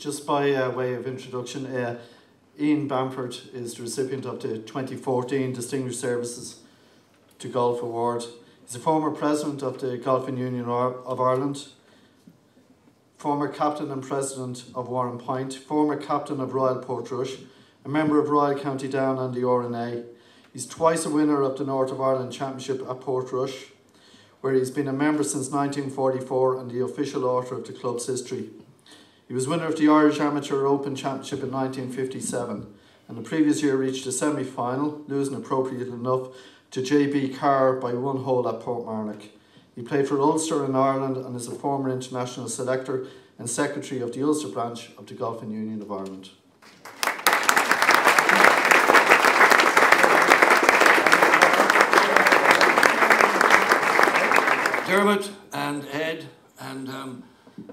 just by way of introduction, Ian Bamford is the recipient of the 2014 Distinguished Services to Golf Award. He's a former president of the Golfing Union of Ireland, former captain and president of Warren Point, former captain of Royal Portrush, a member of Royal County Down and the RNA. He's twice a winner of the North of Ireland Championship at Portrush, where he's been a member since 1944 and the official author of the club's history. He was winner of the Irish Amateur Open Championship in 1957, and the previous year reached the semi-final, losing appropriately enough to JB Carr by 1 hole at Portmarnock. He played for Ulster in Ireland and is a former international selector and secretary of the Ulster branch of the Golfing Union of Ireland. Dermot and Ed and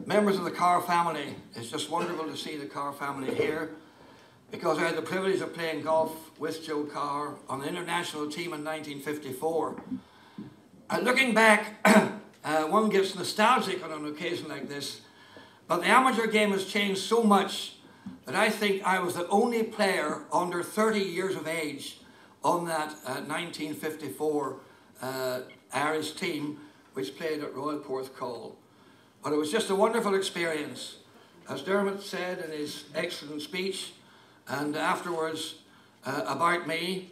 members of the Carr family, it's just wonderful to see the Carr family here, because I had the privilege of playing golf with Joe Carr on the international team in 1954. And looking back, one gets nostalgic on an occasion like this, but the amateur game has changed so much that I think I was the only player under 30 years of age on that 1954 Irish team which played at Royal Porthcawl. But it was just a wonderful experience. As Dermot said in his excellent speech, and afterwards about me,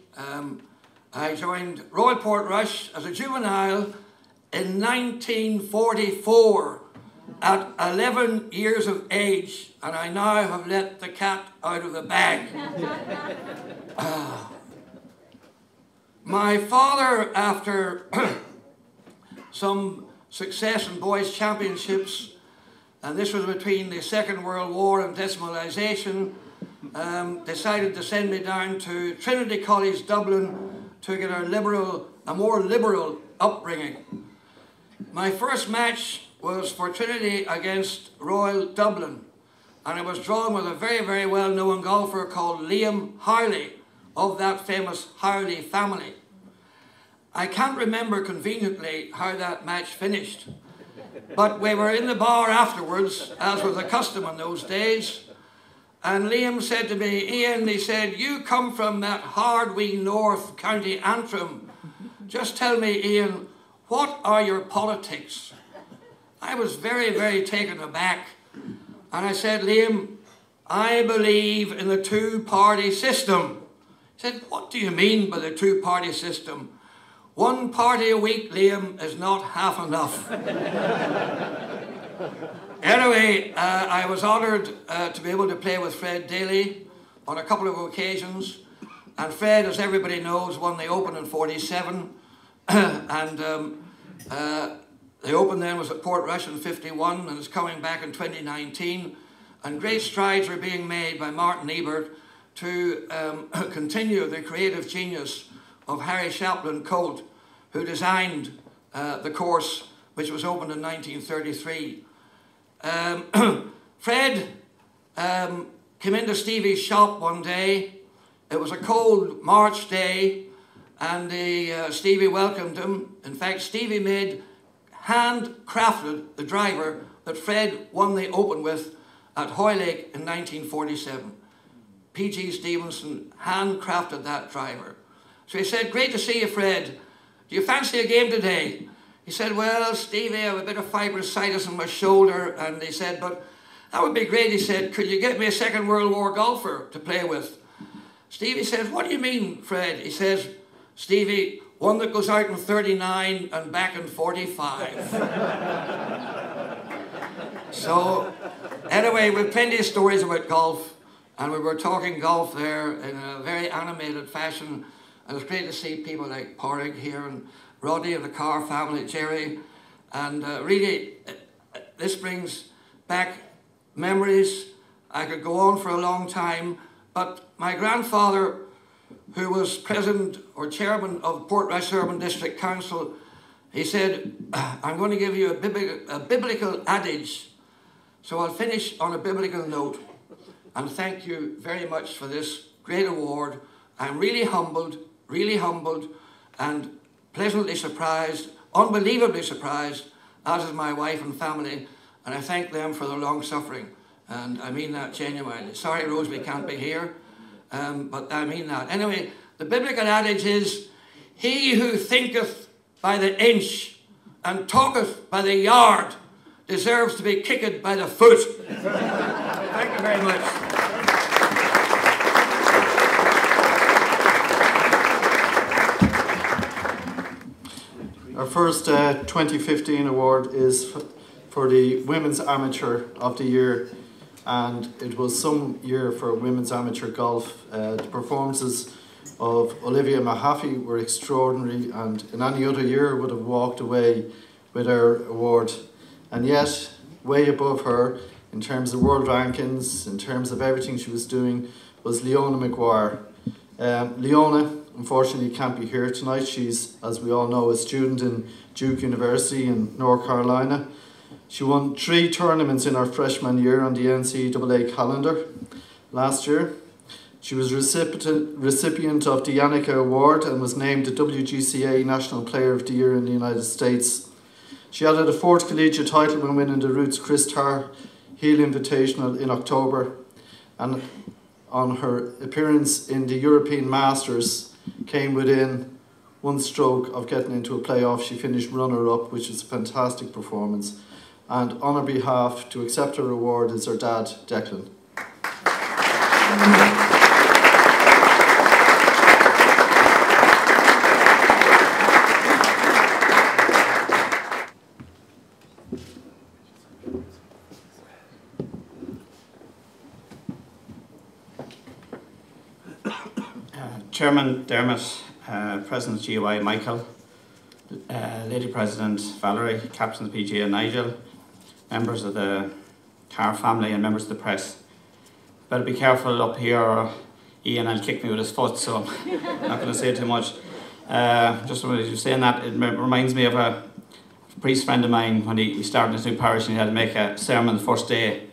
I joined Royal Portrush as a juvenile in 1944 at 11 years of age, and I now have let the cat out of the bag. My father, after some success in boys' championships, and this was between the Second World War and decimalisation, decided to send me down to Trinity College, Dublin, to get a more liberal upbringing. My first match was for Trinity against Royal Dublin, and I was drawn with a very, very well-known golfer called Liam Howley, of that famous Howley family. I can't remember conveniently how that match finished, but we were in the bar afterwards, as was the custom in those days, and Liam said to me, "Ian," he said, "you come from that hard wee north, County Antrim. Just tell me, Ian, what are your politics?" I was very, very taken aback, and I said, "Liam, I believe in the two-party system." He said, "What do you mean by the two-party system?" "One party a week, Liam, is not half enough." Anyway, I was honoured to be able to play with Fred Daly on a couple of occasions, and Fred, as everybody knows, won the Open in '47, and the Open then was at Portrush in '51, and is coming back in 2019, and great strides are being made by Martin Ebert to continue the creative genius of Harry Chaplin Colt, who designed the course which was opened in 1933. Fred came into Stevie's shop one day. It was a cold March day, and Stevie welcomed him. In fact, Stevie handcrafted the driver that Fred won the Open with at Hoylake in 1947. P.G. Stevenson handcrafted that driver. So he said, "Great to see you, Fred. Do you fancy a game today?" He said, "Well, Stevie, I have a bit of fibrositis in my shoulder." And he said, "But that would be great." He said, "Could you get me a Second World War golfer to play with?" Stevie says, "What do you mean, Fred?" He says, "Stevie, one that goes out in 39 and back in 45. So, anyway, we have plenty of stories about golf, and we were talking golf there in a very animated fashion. And it's great to see people like Porrig here, and Roddy of the Carr family, Jerry, and really, this brings back memories. I could go on for a long time, but my grandfather, who was president or chairman of Portrush Urban District Council, he said, "I'm going to give you a biblical adage." So I'll finish on a biblical note, and thank you very much for this great award. I'm really humbled, and pleasantly surprised, unbelievably surprised, as is my wife and family, and I thank them for their long suffering. And I mean that genuinely. Sorry, Rose, we can't be here, but I mean that. Anyway, the biblical adage is, he who thinketh by the inch and talketh by the yard deserves to be kicked by the foot. Thank you very much. Our first 2015 award is for the Women's Amateur of the Year, and it was some year for women's amateur golf. The performances of Olivia Mahaffey were extraordinary, and in any other year would have walked away with her award. And yet, way above her, in terms of world rankings, in terms of everything she was doing, was Leona Maguire. Leona, unfortunately, can't be here tonight. She's, as we all know, a student in Duke University in North Carolina. She won 3 tournaments in her freshman year on the NCAA calendar last year. She was recipient of the Yannicka Award and was named the WGCA National Player of the Year in the United States. She added a 4th collegiate title when winning the Roots Chris Carr Heel Invitational in October, and on her appearance in the European Masters came within 1 stroke of getting into a playoff. She finished runner-up, which is a fantastic performance. And on her behalf, to accept her award is her dad, Declan. Chairman Dermot, President GOI Michael, Lady President Valerie, Captain of the PGA Nigel, members of the Carr family and members of the press. Better be careful up here or Ian will kick me with his foot, so I'm not going to say too much. Just when you were saying that, it reminds me of a priest friend of mine when he started his new parish, and he had to make a sermon the first day,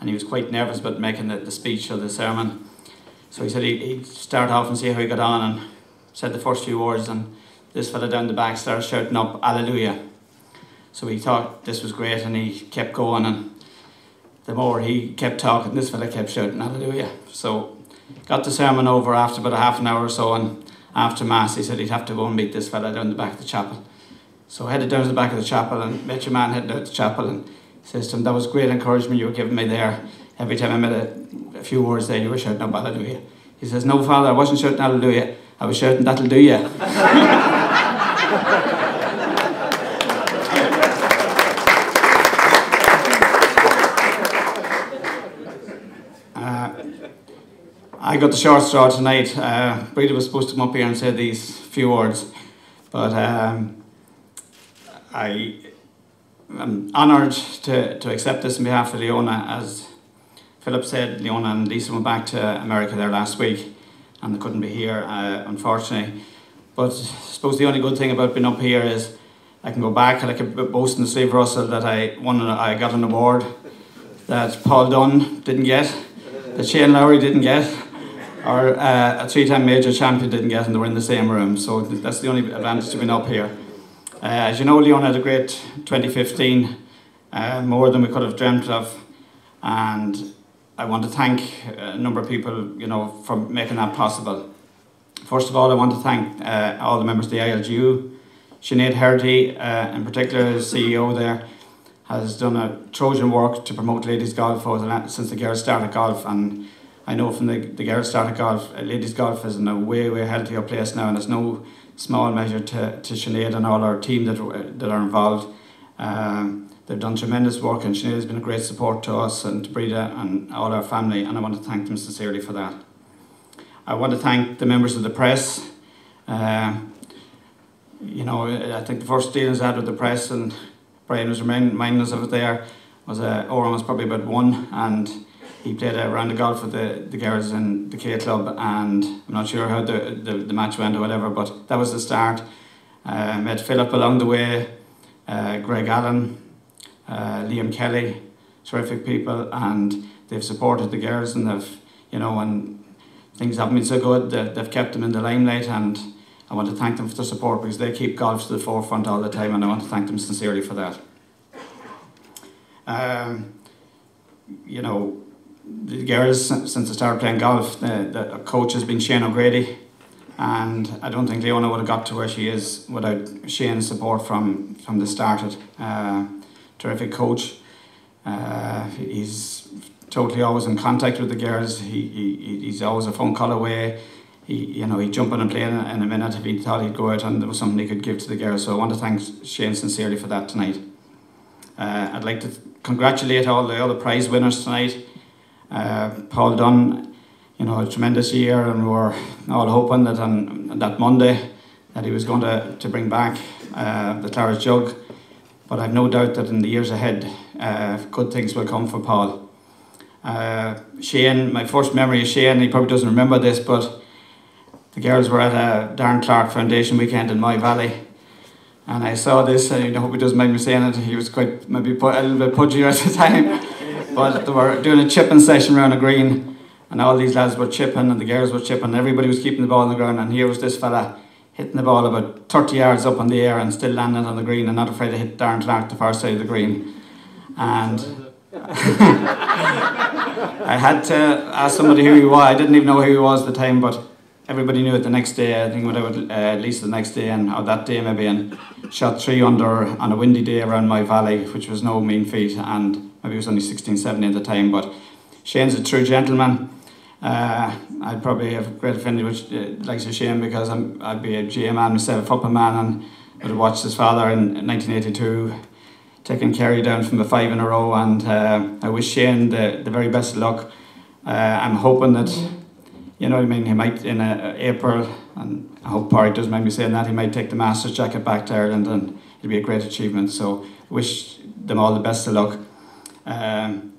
and he was quite nervous about making the speech or the sermon. So he said he'd start off and see how he got on, and said the first few words, and this fella down the back started shouting up, "Hallelujah." So he thought this was great, and he kept going, and the more he kept talking, this fella kept shouting "Hallelujah." So got the sermon over after about a half an hour or so, and after Mass he said he'd have to go and meet this fella down the back of the chapel. So I headed down to the back of the chapel and met your man heading out the chapel, and says to him, "That was great encouragement you were giving me there. Every time I made a few words there, you were shouting up hallelujah." He says, "No, Father, I wasn't shouting hallelujah. I was shouting, that'll do ya." I got the short straw tonight. Breda was supposed to come up here and say these few words, but I am honoured to accept this on behalf of Leona. As Philip said, Leona and Lisa went back to America there last week, and they couldn't be here, unfortunately. But I suppose the only good thing about being up here is I can go back and I can boast in the Steve Russell that I got an award that Paul Dunn didn't get, that Shane Lowry didn't get, or a 3-time major champion didn't get, and they were in the same room. So that's the only advantage to being up here. As you know, Leona had a great 2015, more than we could have dreamt of, and I want to thank a number of people, for making that possible. First of all, I want to thank all the members of the ILGU. Sinead Herty, in particular, as CEO there, has done a Trojan work to promote ladies golf since the girls started golf, and I know from the girls started golf, ladies golf is in a way healthier place now, and it's no small measure to Sinead and all our team that are involved. They've done tremendous work, and Sinead has been a great support to us and to Breda and all our family, and I want to thank them sincerely for that. I want to thank the members of the press. I think the first dealings I had with the press, and Brian was reminding us of it there, was Oran was probably about 1, and he played a round of golf with the girls in the K Club, and I'm not sure how the match went or whatever, but that was the start. Met Philip along the way, Greg Allen, Liam Kelly, terrific people, and they've supported the girls, and when things haven't been so good, they've kept them in the limelight, and I want to thank them for their support, because they keep golf to the forefront all the time, and I want to thank them sincerely for that. you know, the girls, since I started playing golf, the coach has been Shane O'Grady, and I don't think Leona would have got to where she is without Shane's support from the start. Terrific coach. He's totally always in contact with the girls. He's always a phone call away. He'd jump in and play in a minute if he thought he'd go out and there was something he could give to the girls. So I want to thank Shane sincerely for that tonight. I'd like to congratulate all the other prize winners tonight. Paul Dunn, a tremendous year, and we were all hoping that on that Monday that he was going to bring back the Claret Jug. But I've no doubt that in the years ahead, good things will come for Paul. Shane, my first memory of Shane, he probably doesn't remember this, but the girls were at a Darren Clark Foundation weekend in my valley. And I saw this, and I hope he doesn't mind me saying it, he was quite maybe a little bit pudgier at the time. But they were doing a chipping session around a green, and all these lads were chipping, and the girls were chipping, and everybody was keeping the ball on the ground, and here was this fella hitting the ball about 30 yards up in the air and still landing on the green and not afraid to hit Darren Clark the far side of the green. And I had to ask somebody who he was. I didn't even know who he was at the time, but everybody knew it the next day. I think at least the next day or that day maybe, and shot 3 under on a windy day around my valley, which was no mean feat, and maybe it was only 16, 17 at the time. But Shane's a true gentleman. I'd probably have a great affinity with likes of Shane because I'd be a GA man myself, a football man, and I'd have watched his father in 1982 taking Kerry down from the 5 in a row, and I wish Shane the very best of luck. I'm hoping that, he might in April, and I hope Parry doesn't mind me saying that, he might take the Masters jacket back to Ireland, and it'll be a great achievement. So I wish them all the best of luck.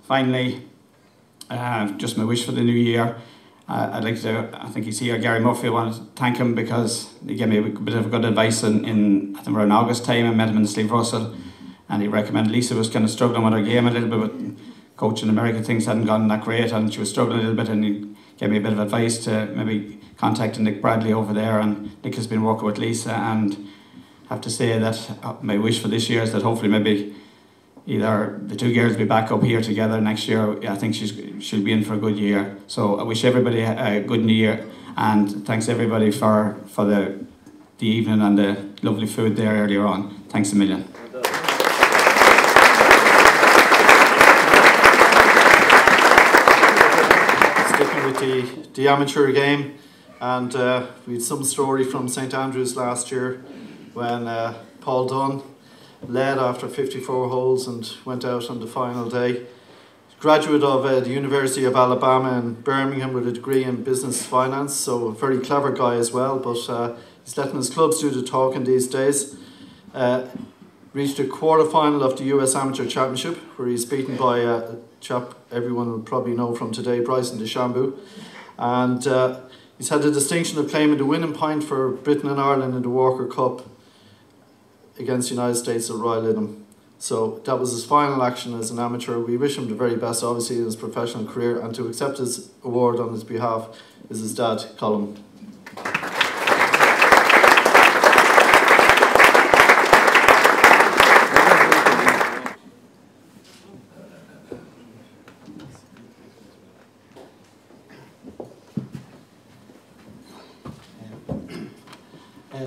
Finally, just my wish for the new year. I'd like to, I think he's here, Gary Murphy. I want to thank him because he gave me a bit of good advice in I think around August time. I met him in Slieve Russell, and he recommended Lisa was kind of struggling with her game a little bit with coaching American. Things hadn't gone that great, and she was struggling a little bit, and he gave me a bit of advice to maybe contact Nick Bradley over there, and Nick has been working with Lisa, and I have to say that my wish for this year is that hopefully maybe either the two girls will be back up here together next year. I think she'll be in for a good year. So I wish everybody a good new year, and thanks everybody for the evening and the lovely food there earlier on. Thanks a million. Sticking with the amateur game, and we had some story from St Andrews last year when Paul Dunn led after 54 holes and went out on the final day. Graduate of the University of Alabama in Birmingham with a degree in business finance, so a very clever guy as well, but he's letting his clubs do the talking these days. Reached a quarter-final of the US Amateur Championship, where he's beaten by a chap everyone will probably know from today, Bryson DeChambeau. And he's had the distinction of claiming the winning point for Britain and Ireland in the Walker Cup against the United States at Royal Lytham. So that was his final action as an amateur. We wish him the very best, obviously, in his professional career, and to accept his award on his behalf is his dad, Colin.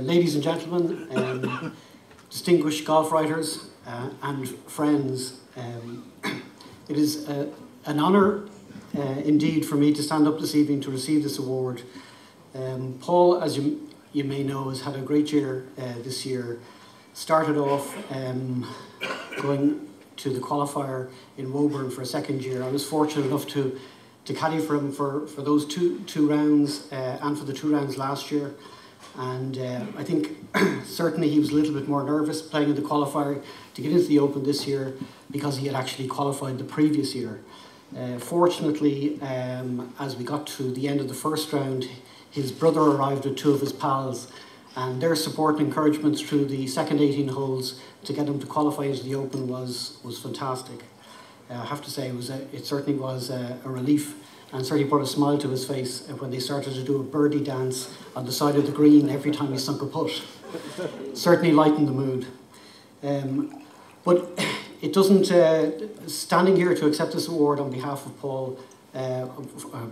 Ladies and gentlemen, distinguished golf writers and friends, it is an honour indeed for me to stand up this evening to receive this award. Paul, as you may know, has had a great year this year. Started off going to the qualifier in Woburn for a second year. I was fortunate enough to caddy for him for those two rounds and for the 2 rounds last year. And I think certainly he was a little bit more nervous playing in the qualifier to get into the Open this year because he had actually qualified the previous year. Fortunately, as we got to the end of the first round, his brother arrived with 2 of his pals, and their support and encouragement through the second 18 holes to get him to qualify into the Open was fantastic. I have to say it certainly was a relief, and certainly brought a smile to his face when they started to do a birdie dance on the side of the green every time he sunk a putt. Certainly lightened the mood. But it doesn't, standing here to accept this award on behalf of Paul,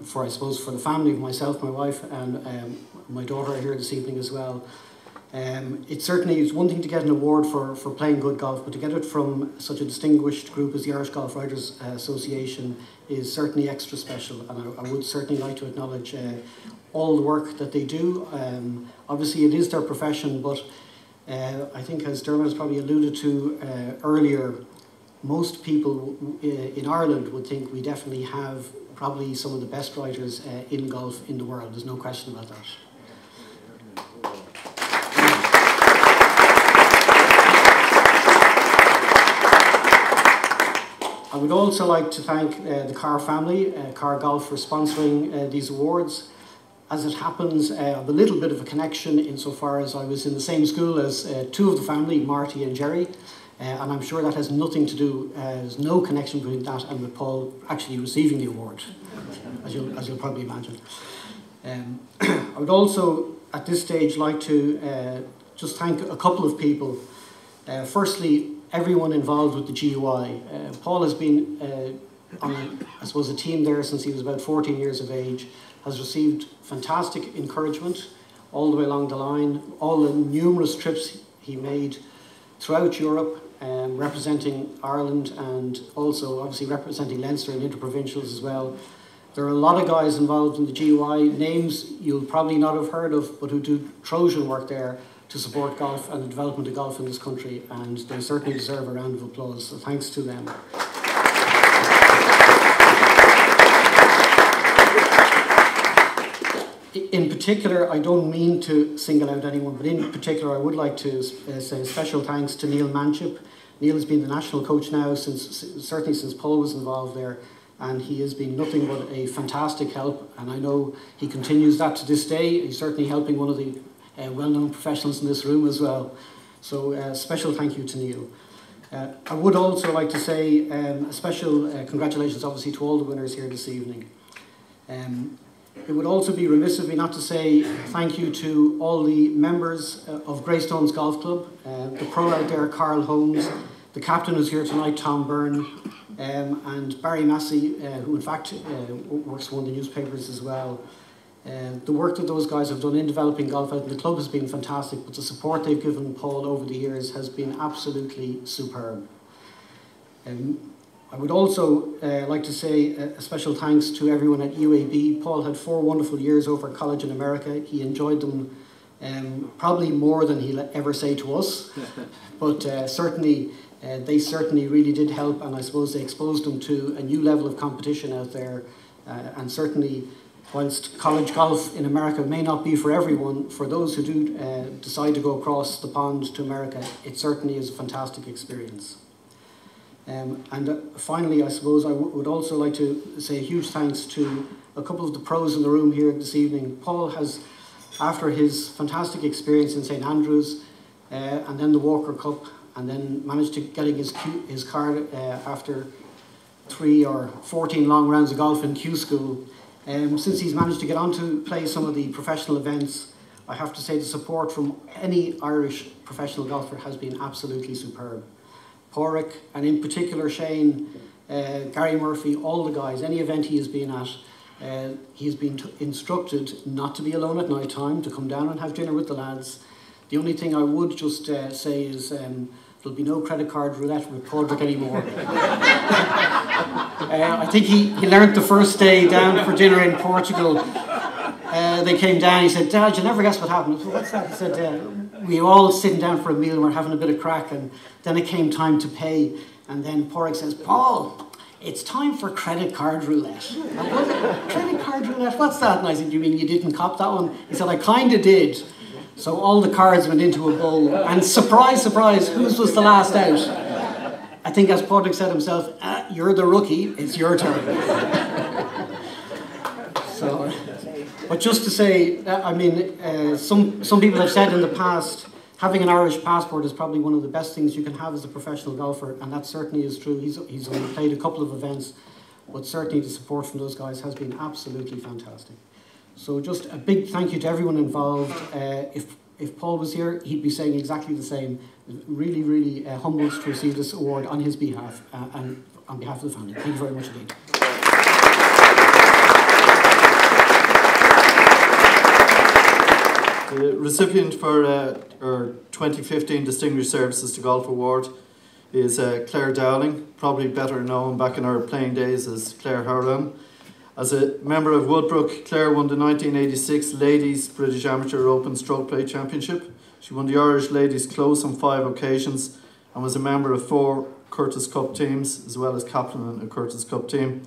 for I suppose for the family of myself, my wife and my daughter are here this evening as well. It certainly is one thing to get an award for playing good golf, but to get it from such a distinguished group as the Irish Golf Writers Association is certainly extra special, and I would certainly like to acknowledge all the work that they do. Obviously it is their profession, but I think, as Dermot has probably alluded to earlier, most people in Ireland would think we definitely have probably some of the best writers in golf in the world. There's no question about that. I would also like to thank the Carr family, Carr Golf, for sponsoring these awards. As it happens, I have a little bit of a connection insofar as I was in the same school as two of the family, Marty and Jerry, and I'm sure that has nothing to do, there's no connection between that and with Paul actually receiving the award, as you'll probably imagine. I would also, at this stage, like to just thank a couple of people. Firstly, everyone involved with the GUI. Paul has been on, I suppose, a team there since he was about 14 years of age, has received fantastic encouragement all the way along the line, all the numerous trips he made throughout Europe, representing Ireland and also obviously representing Leinster and interprovincials as well. There are a lot of guys involved in the GUI, names you'll probably not have heard of, but who do Trojan work there to support golf and the development of golf in this country, and they certainly deserve a round of applause, so thanks to them. In particular, I don't mean to single out anyone, but in particular I would like to say special thanks to Neil Manship. Neil has been the national coach now certainly since Paul was involved there, and he has been nothing but a fantastic help, and I know he continues that to this day. He's certainly helping one of the well-known professionals in this room as well. So special thank you to Neil. I would also like to say a special congratulations obviously to all the winners here this evening. It would also be remiss of me not to say thank you to all the members of Greystones Golf Club, the pro out there, Carl Holmes, the captain who's here tonight, Tom Byrne, and Barry Massey, who in fact works for one of the newspapers as well. The work that those guys have done in developing golf out in the club has been fantastic, but the support they've given Paul over the years has been absolutely superb. I would also like to say a special thanks to everyone at UAB. Paul had 4 wonderful years over at college in America. He enjoyed them probably more than he'll ever say to us, but certainly they certainly really did help, and I suppose they exposed him to a new level of competition out there, and certainly whilst college golf in America may not be for everyone, for those who do decide to go across the pond to America, it certainly is a fantastic experience. And finally, I suppose I would also like to say a huge thanks to a couple of the pros in the room here this evening. Paul has, after his fantastic experience in St Andrews, and then the Walker Cup, and then managed to getting his card after 3 or 14 long rounds of golf in Q School, since he's managed to get on to play some of the professional events, I have to say the support from any Irish professional golfer has been absolutely superb. Porrick, and in particular Shane, Gary Murphy, all the guys, any event he has been at, he has been instructed not to be alone at night time, to come down and have dinner with the lads. The only thing I would just say is there'll be no credit card roulette with Porrick anymore. I think he learnt the first day down for dinner in Portugal. They came down, he said, "Dad, you'll never guess what happened." I said, "What's that?" He said, we were all sitting down for a meal and we're having a bit of crack, and then it came time to pay, and then Porrick says, "Paul, it's time for credit card roulette." I said, "Credit card roulette, what's that?" And I said, "You mean you didn't cop that one?" He said, "I kind of did." So all the cards went into a bowl, and surprise, surprise, whose was the last out? I think, as Porrick said himself, "You're the rookie, it's your turn." So, but just to say, I mean, some people have said in the past, having an Irish passport is probably one of the best things you can have as a professional golfer, and that certainly is true. He's only played a couple of events, but certainly the support from those guys has been absolutely fantastic. So just a big thank you to everyone involved. if Paul was here, he'd be saying exactly the same. Really, really humbled to receive this award on his behalf and on behalf of the family. Thank you very much indeed. The recipient for our 2015 Distinguished Services to Golf Award is Claire Dowling, probably better known back in her playing days as Claire Harlan. As a member of Woodbrook, Claire won the 1986 Ladies British Amateur Open Stroke Play Championship. She won the Irish Ladies Close on 5 occasions and was a member of 4 Curtis Cup teams, as well as captain in a Curtis Cup team.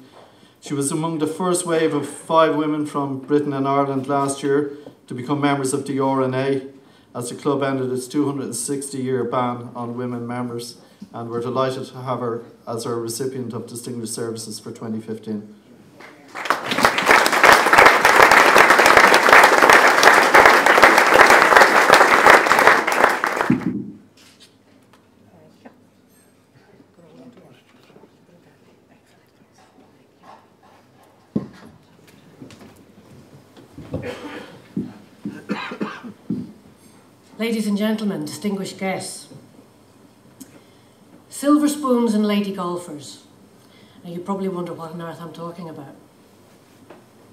She was among the first wave of 5 women from Britain and Ireland last year to become members of the RNA, as the club ended its 260-year ban on women members, and we're delighted to have her as our recipient of Distinguished Services for 2015. Ladies and gentlemen, distinguished guests, silver spoons and lady golfers. Now you probably wonder what on earth I'm talking about.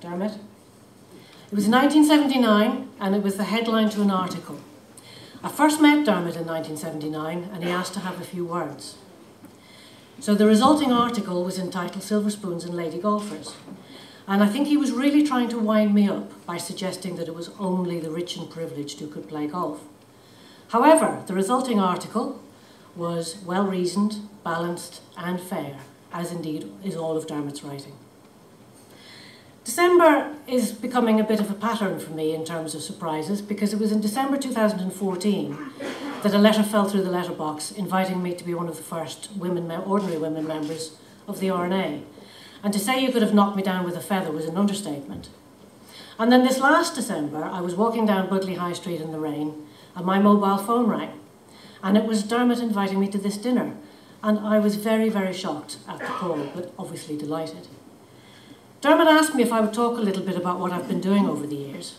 Dermot? It was 1979 and it was the headline to an article. I first met Dermot in 1979 and he asked to have a few words. So the resulting article was entitled Silver Spoons and Lady Golfers. And I think he was really trying to wind me up by suggesting that it was only the rich and privileged who could play golf. However, the resulting article was well-reasoned, balanced and fair, as indeed is all of Dermot's writing. December is becoming a bit of a pattern for me in terms of surprises, because it was in December 2014 that a letter fell through the letterbox inviting me to be one of the first ordinary women members of the RNA. And to say you could have knocked me down with a feather was an understatement. And then this last December, I was walking down Budley High Street in the rain, and my mobile phone rang. And it was Dermot inviting me to this dinner. And I was very, very shocked at the call, but obviously delighted. Dermot asked me if I would talk a little bit about what I've been doing over the years.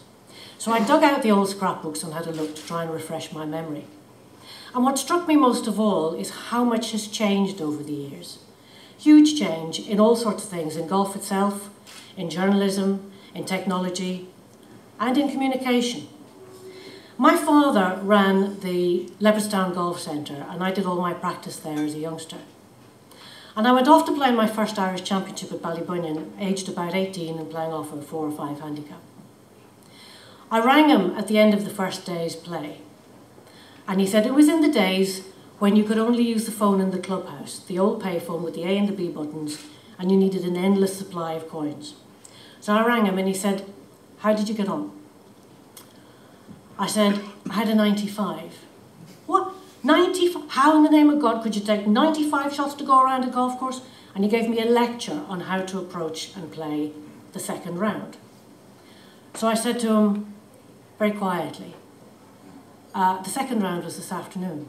So I dug out the old scrapbooks and had a look to try and refresh my memory. And what struck me most of all is how much has changed over the years. Huge change in all sorts of things, in golf itself, in journalism, in technology, and in communication. My father ran the Leopardstown Golf Centre, and I did all my practice there as a youngster. And I went off to play my first Irish Championship at Ballybunion, aged about 18 and playing off a 4 or 5 handicap. I rang him at the end of the first day's play, and he said it was in the days when you could only use the phone in the clubhouse, the old payphone with the A and the B buttons, and you needed an endless supply of coins. So I rang him and he said, "How did you get on?" I said, "I had a 95. What? 95? How in the name of God could you take 95 shots to go around a golf course? And he gave me a lecture on how to approach and play the second round. So I said to him, very quietly, the second round was this afternoon.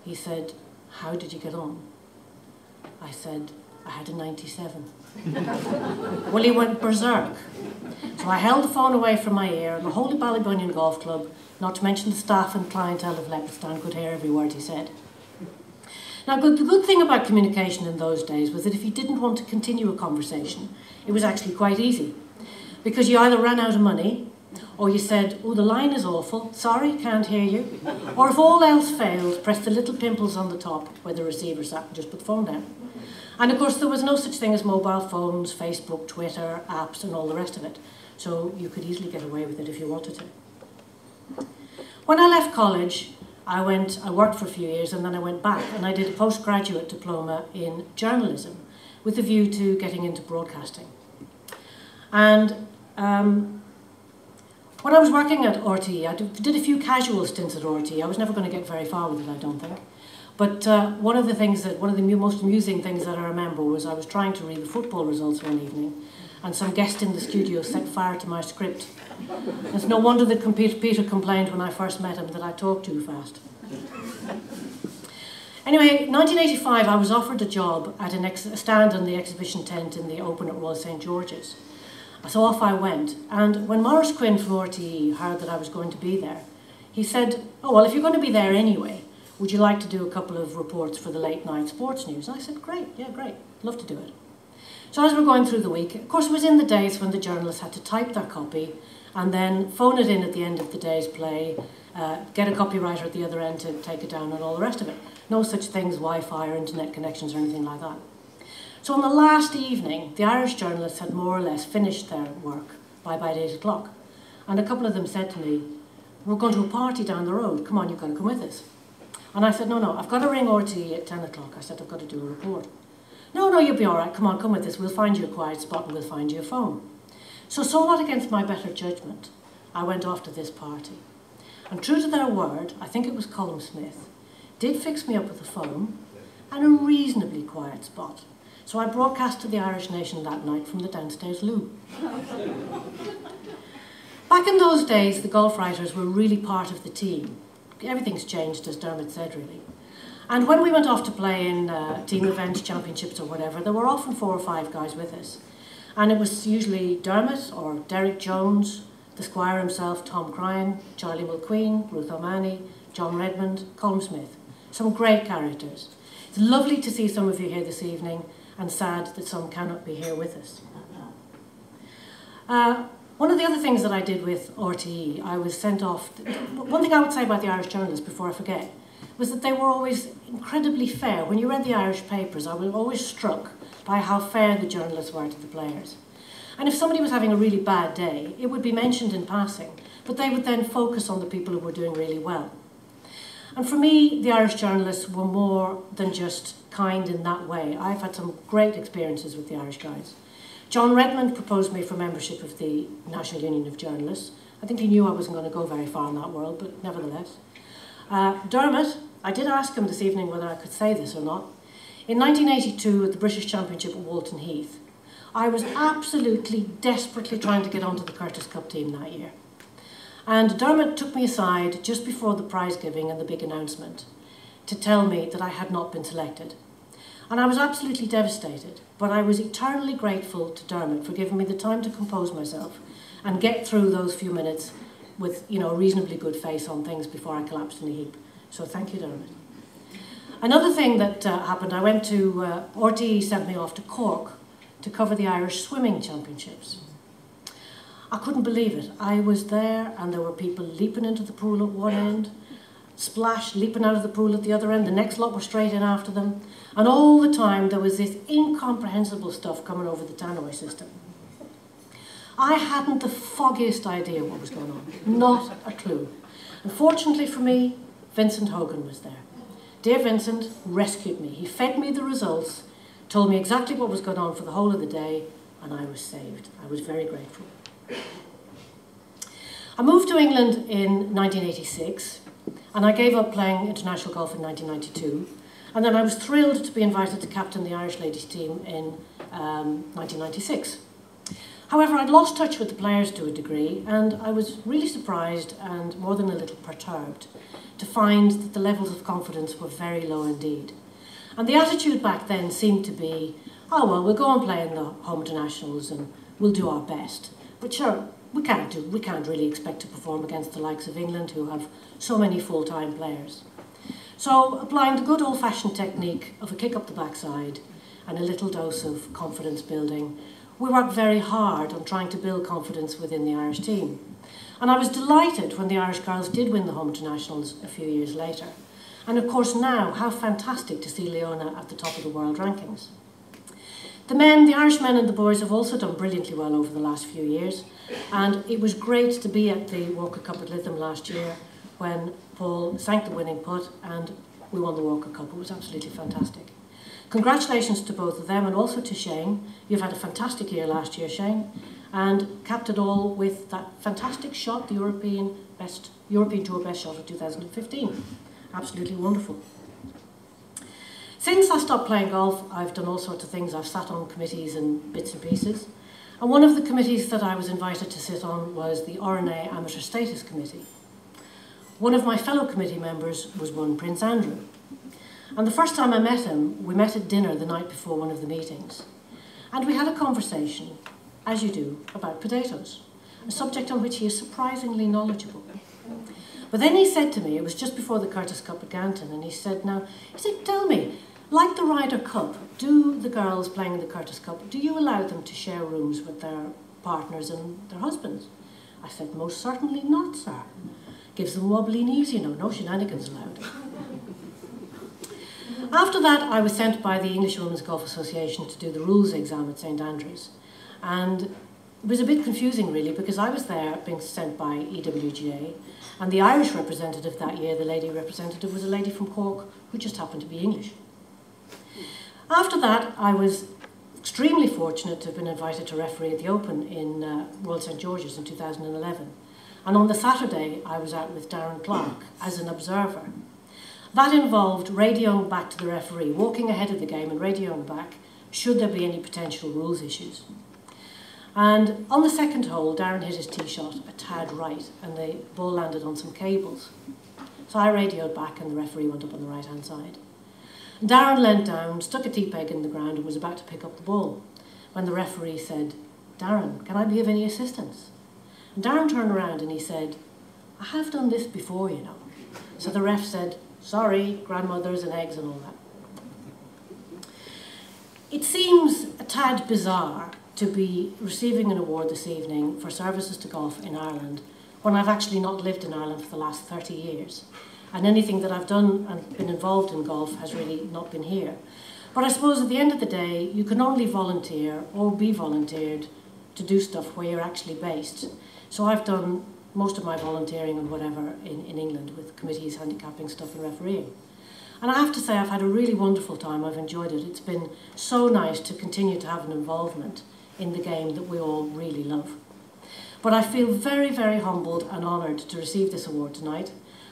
He said, "How did you get on?" I said, "I had a 97. Well, he went berserk. So I held the phone away from my ear, and the whole of Ballybunion Golf Club, not to mention the staff and clientele of Leopardstown, could hear every word he said. Now, the good thing about communication in those days was that if you didn't want to continue a conversation, it was actually quite easy. Because you either ran out of money, or you said, "Oh, the line is awful, sorry, can't hear you." Or if all else failed, press the little pimples on the top where the receiver sat and just put the phone down. And of course, there was no such thing as mobile phones, Facebook, Twitter, apps, and all the rest of it. So you could easily get away with it if you wanted to. When I left college, I worked for a few years, and then I went back and I did a postgraduate diploma in journalism with a view to getting into broadcasting. And when I was working at RTE, I did a few casual stints at RTE. I was never going to get very far with it, I don't think. But one of the most amusing things that I remember was I was trying to read the football results one evening, and some guest in the studio set fire to my script. It's no wonder that Peter complained when I first met him that I talked too fast. Anyway, in 1985, I was offered a job at a stand in the exhibition tent in the Open at Royal St George's. So off I went, and when Maurice Quinn from RTE heard that I was going to be there, he said, oh, well, if you're going to be there anyway, would you like to do a couple of reports for the late night sports news? And I said, great, yeah, great, love to do it. So as we're going through the week, of course it was in the days when the journalists had to type their copy and then phone it in at the end of the day's play, get a copywriter at the other end to take it down and all the rest of it. No such things, Wi-Fi or internet connections or anything like that. So on the last evening, the Irish journalists had more or less finished their work by about 8 o'clock. And a couple of them said to me, we're going to a party down the road, come on, you've got to come with us. And I said, no, I've got to ring RTE at 10 o'clock. I said, I've got to do a report. No, you'll be all right, come on, come with us, we'll find you a quiet spot and we'll find you a phone. So somewhat against my better judgment, I went off to this party. And true to their word, I think it was Colm Smith, did fix me up with a phone and a reasonably quiet spot. So I broadcast to the Irish nation that night from the downstairs loo. Back in those days, the golf writers were really part of the team. Everything's changed, as Dermot said, really. And when we went off to play in team events, championships or whatever, there were often 4 or 5 guys with us. And it was usually Dermot or Derek Jones, the Squire himself, Tom Cryan, Charlie Mulqueen, Ruth O'Mahony, John Redmond, Colm Smith. Some great characters. It's lovely to see some of you here this evening and sad that some cannot be here with us. One of the other things that I did with RTE, I was sent off. One thing I would say about the Irish journalists before I forget was that they were always incredibly fair. When you read the Irish papers, I was always struck by how fair the journalists were to the players. And if somebody was having a really bad day, it would be mentioned in passing, but they would then focus on the people who were doing really well. And for me, the Irish journalists were more than just kind in that way. I've had some great experiences with the Irish guys. John Redmond proposed me for membership of the National Union of Journalists. I think he knew I wasn't going to go very far in that world, but nevertheless. Dermot, I did ask him this evening whether I could say this or not. In 1982, at the British Championship at Walton Heath, I was absolutely, desperately trying to get onto the Curtis Cup team that year. And Dermot took me aside just before the prize giving and the big announcement to tell me that I had not been selected. And I was absolutely devastated, but I was eternally grateful to Dermot for giving me the time to compose myself and get through those few minutes with, you know, a reasonably good face on things before I collapsed in a heap. So thank you, Dermot. Another thing that happened, I went to, RTE sent me off to Cork to cover the Irish Swimming Championships. I couldn't believe it. I was there and there were people leaping into the pool at one end, splash, leaping out of the pool at the other end, the next lot were straight in after them, and all the time there was this incomprehensible stuff coming over the tannoy system. I hadn't the foggiest idea what was going on, not a clue. Unfortunately for me, Vincent Hogan was there. Dear Vincent rescued me. He fed me the results, told me exactly what was going on for the whole of the day, and I was saved. I was very grateful. I moved to England in 1986, and I gave up playing international golf in 1992, and then I was thrilled to be invited to captain the Irish ladies team in 1996. However, I'd lost touch with the players to a degree, and I was really surprised and more than a little perturbed to find that the levels of confidence were very low indeed. And the attitude back then seemed to be, oh well, we'll go and play in the home internationals and we'll do our best. But sure, we can't really expect to perform against the likes of England, who have so many full-time players. So, applying the good old-fashioned technique of a kick up the backside and a little dose of confidence building, we worked very hard on trying to build confidence within the Irish team. And I was delighted when the Irish girls did win the home internationals a few years later. And of course now, how fantastic to see Leona at the top of the world rankings. The men, the Irish men and the boys have also done brilliantly well over the last few years, and it was great to be at the Walker Cup at Lytham last year when Paul sank the winning putt and we won the Walker Cup. It was absolutely fantastic. Congratulations to both of them and also to Shane. You've had a fantastic year last year, Shane, and capped it all with that fantastic shot, the European Tour Best Shot of 2015. Absolutely wonderful. Since I stopped playing golf, I've done all sorts of things. I've sat on committees and bits and pieces. And one of the committees that I was invited to sit on was the RNA Amateur Status Committee. One of my fellow committee members was one Prince Andrew. And the first time I met him, we met at dinner the night before one of the meetings. And we had a conversation, as you do, about potatoes, a subject on which he is surprisingly knowledgeable. But then he said to me, it was just before the Curtis Cup at Ganton, and he said, tell me, like the Ryder Cup, do the girls playing in the Curtis Cup, do you allow them to share rooms with their partners and their husbands? I said, most certainly not, sir. Gives them wobbly knees, you know, no shenanigans allowed. After that, I was sent by the English Women's Golf Association to do the rules exam at St Andrews. And it was a bit confusing, really, because I was there being sent by EWGA, and the Irish representative that year, the lady representative, was a lady from Cork who just happened to be English. After that, I was extremely fortunate to have been invited to referee at the Open in Royal St George's in 2011. And on the Saturday, I was out with Darren Clark as an observer. That involved radioing back to the referee, walking ahead of the game and radioing back, should there be any potential rules issues. And on the second hole, Darren hit his tee shot a tad right, and the ball landed on some cables. So I radioed back, and the referee went up on the right-hand side. And Darren leant down, stuck a tee peg in the ground, and was about to pick up the ball, when the referee said, "Darren, can I be of any assistance?" And Darren turned around and he said, "I have done this before, you know." So the ref said, "Sorry, grandmothers and eggs and all that." It seems a tad bizarre to be receiving an award this evening for services to golf in Ireland when I've actually not lived in Ireland for the last 30 years. And anything that I've done and been involved in golf has really not been here. But I suppose at the end of the day, you can only volunteer or be volunteered to do stuff where you're actually based. So I've done most of my volunteering and whatever in England with committees, handicapping stuff and refereeing. And I have to say I've had a really wonderful time, I've enjoyed it. It's been so nice to continue to have an involvement in the game that we all really love. But I feel very, very humbled and honoured to receive this award tonight.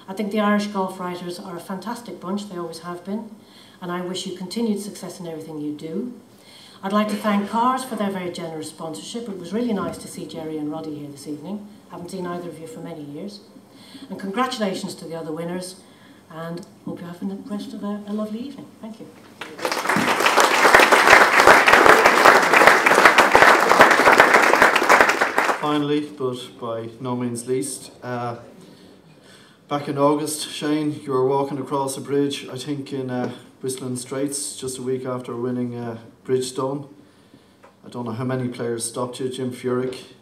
I think the Irish golf writers are a fantastic bunch, they always have been, and I wish you continued success in everything you do. I'd like to thank Carr for their very generous sponsorship. It was really nice to see Jerry and Roddy here this evening. Haven't seen either of you for many years. And congratulations to the other winners, and hope you have the rest of a lovely evening. Thank you. Finally, but by no means least, back in August, Shane, you were walking across a bridge, I think in Whistling Straits, just a week after winning Bridgestone. I don't know how many players stopped you, Jim Furyk,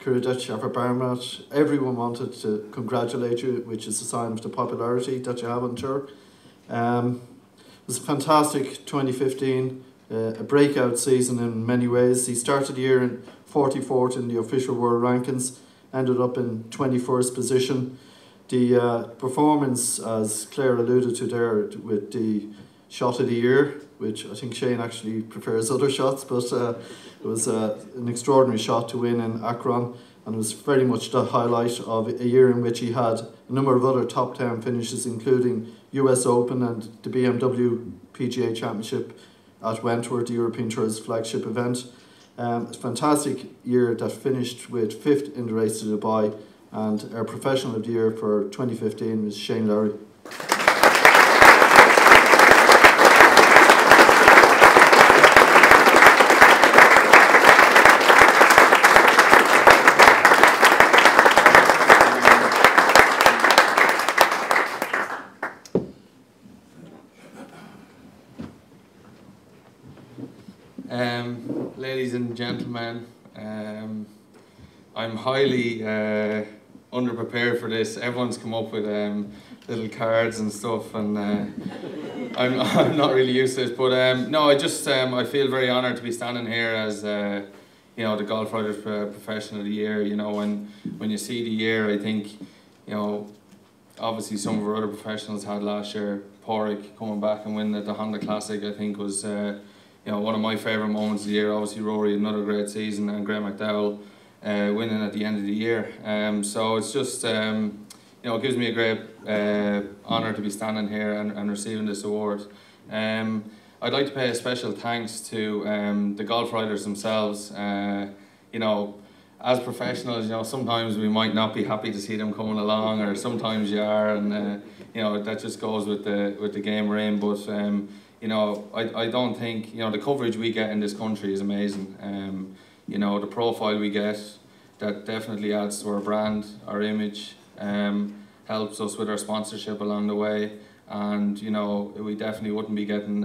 Kuradich, Barmat. Everyone wanted to congratulate you, which is a sign of the popularity that you have on tour. It was a fantastic 2015, a breakout season in many ways. He started the year in 44th in the official world rankings, ended up in 21st position. The performance, as Claire alluded to there, with the shot of the year, which I think Shane actually prefers other shots, but it was an extraordinary shot to win in Akron, and it was very much the highlight of a year in which he had a number of other top 10 finishes, including US Open and the BMW PGA Championship at Wentworth, the European Tour's flagship event. A fantastic year that finished with 5th in the race to Dubai, and our professional of the year for 2015 was Shane Lowry. Ladies and gentlemen, I'm highly underprepared for this. Everyone's come up with little cards and stuff, and I'm not really used to this. But no, I feel very honoured to be standing here as you know, the Golf Writers Professional of the Year. You know, when you see the year, I think, you know, obviously some of our other professionals had last year. Porrick coming back and winning at the Honda Classic, I think, was you know, one of my favourite moments of the year. Obviously Rory, another great season, and Graham McDowell winning at the end of the year. So it's just, you know, it gives me a great honour to be standing here and receiving this award. I'd like to pay a special thanks to the golf writers themselves. You know, as professionals, you know, sometimes we might not be happy to see them coming along, or sometimes you are, and you know, that just goes with the game we're in. But you know, I don't think, you know, the coverage we get in this country is amazing. You know, the profile we get, that definitely adds to our brand, our image. helps us with our sponsorship along the way, and you know, we definitely wouldn't be getting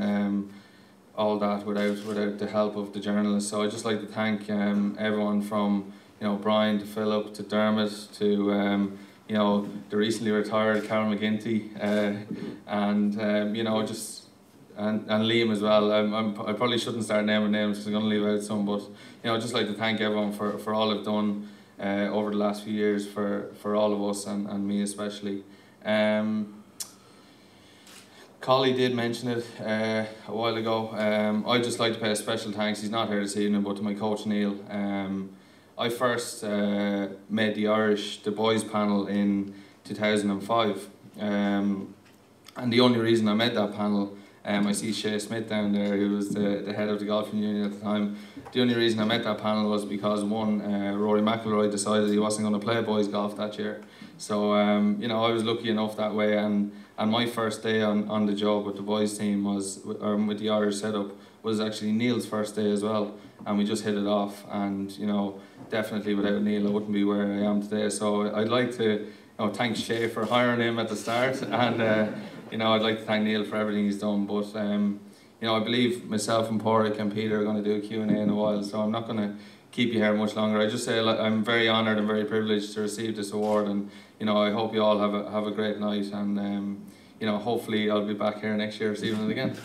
all that without the help of the journalists. So I'd just like to thank everyone from, you know, Brian to Philip to Dermot to you know, the recently retired Carr McGinty, and you know, just and Liam as well. I probably shouldn't start naming names because I'm going to leave out some, but you know, I'd just like to thank everyone for all they've done over the last few years for all of us and me especially. Collie did mention it a while ago. I'd just like to pay a special thanks, he's not here this evening, but to my coach Neil. I first made the boys panel in 2005, and the only reason I made that panel, I see Shay Smith down there, who was the head of the Golfing Union at the time. The only reason I made that panel was because one, Rory McIlroy decided he wasn't going to play boys golf that year. So you know, I was lucky enough that way, and my first day on the job with the boys team was, with the Irish setup, was actually Neil's first day as well, and we just hit it off. And you know, definitely without Neil I wouldn't be where I am today. So I'd like to, you know, thank Shay for hiring him at the start, and you know, I'd like to thank Neil for everything he's done. But you know, I believe myself and Pádraig and Peter are going to do a Q&A in a while, so I'm not going to keep you here much longer. I just say I'm very honoured and very privileged to receive this award, and you know, I hope you all have a great night, and you know, hopefully I'll be back here next year receiving it again.